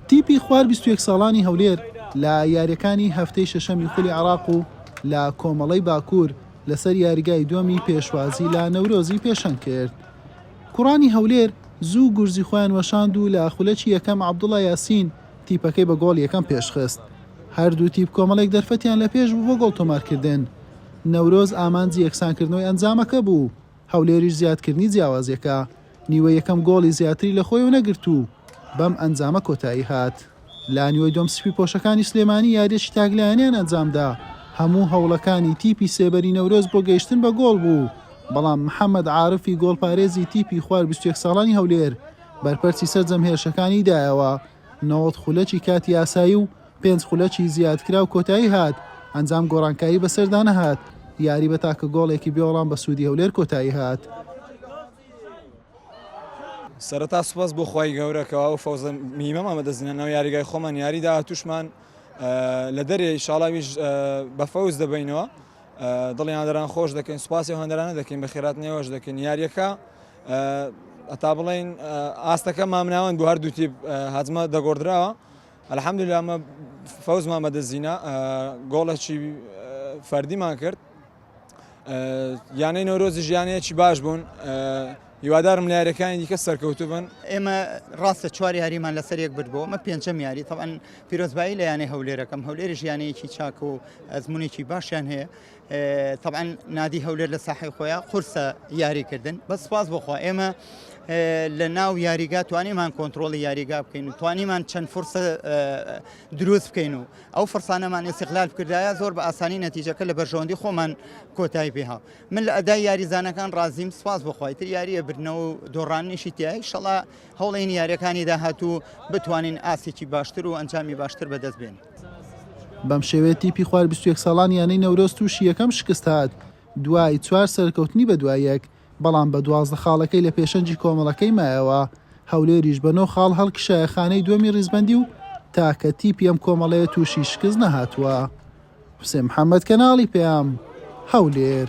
تیپی خوار 21 ساڵانی هەولێر لە یاریەکانی هەفتەی شەشەمی خولی عێراق و لە کۆمەڵەی باکوور لەسەر یاریگای دووەمی پێشوازی لە نەورۆزی پێشەنگ کرد. کوڕانی هەولێر زوو گورزی خۆیان وەشاند و لە خولەکی یەکەم عەبدوڵڵا یاسین تیپەکەی بە گۆڵ یەکەم پێشخست. هەردوو تیپ کۆمەڵێک دەرفەتیان لە پێش بوو بۆ گۆڵ تۆمارکردن. نەورۆز ئامانجی یەکسانکردنەوەی ئەنجامەکە بوو. هەولێریش زیادکردنی جیاوازیەکە نیوە یەکەم گۆڵی زیاتری لە خۆی و نەگرت و بەم ئەنجامە کۆتایی هات. لا نیوەی دۆم سپی پۆشەکانی سلێمانی یاریەکی تاگلایانیان ئەنجامدا. هەموو هەوڵەکانی تیپی سێبەری نەورۆز بۆ گەیشتن بە گۆڵ بوو. بەڵام محەممەد عارفی گۆڵپارێزی تیپی خوار 21 ساڵانی هەولێر بەرپەرچی سەر جەمهێرشەکانی دایەوە. 90 خولەکی کاتی یاسایی و 5 خولەکی زیادکرا و کۆتایی هات. ئەنجام گۆڕانکاری بەسەردا نەهات. یاری بە تاکە گۆڵێکی بێوەڵام بە سوودی هەولێر کۆتایی هات. سەرەتا سوپاس بۆ خی گەورەکەەوە و فەوزە میمەمە دەزنێنەوە یاریگای خۆمان یاریدا توشمان لە دەرێ شاڵاویش بە فەوز دەبینەوە دڵیان دەران خۆش دەکەین سوپاسی هەندەرانە دەکەین بە خێرات نێوەش دەکەین یاریەکە ئەتا بڵێن ئاستەکە مامناوەن بۆ هەردوو تیپ هەجمە دەگۆڕدراوە ئەلحەمدولیلا ئەمە فەوزمان بەدەزینە گۆڵێکی فەردیمان کرد یانەی نەورۆزی ژیانەیەکی باش بوون هیوادارم لە یاریەکانی دیکە سەرکەوتوو بن. ئێمە ڕاستە چوار یاریمان لەسەر یەک برد بۆ ئەمە پێنجەم یاری تەبەن پیرۆزبایی لە یانەی هەولێرەکەم هەولێر ژیانەیەکی چاک و ئەزمونێکی باشیان هەیە تەبەن نادی هەولێر لە ساحەی خۆیان قورسە یاریکردن بە سپاس بۆخوا ئێمە لە ناو یاریگا توانیمان کۆنتترۆلی یاریگا بکەین و توانیمان چەند فرسە دروست بکەین و ئەو فرسانەمان ئێستیقلال بکردایە زۆر بە ئاسانی نەتیجەکە لە بەرژەوەندی خۆمان کۆتایی پێها. من لە ئەدای یاریزانەکان ڕازیم سپاس بخوایتر یاریە برنەوە و دۆڕانیشی تیایی شەڵا هەوڵین یاریەکانی داهاتوو بتوانین ئاسێکی باشتر و ئەنجامی باشتر بەدەست بێن. بەم شێوەیە تیپی خوار 21 ساڵان یانەی نەورۆز تووشی یەکەم شکست هات دوای 4 سەرکەوتنی بە دوایەک بەڵام بە 12 خاڵەکەی لە پێشەنجی کۆمەڵەکەی مایەوە. هەولێریش بە 9 خاڵ هەڵکشایە خانەی دووەمی ڕیزبەندی و تاکە تیپی ئەم کۆمەڵەیە تووشی شکست نەهاتووە. حوسێن محەممەد کەناڵی پێیام هەولێر.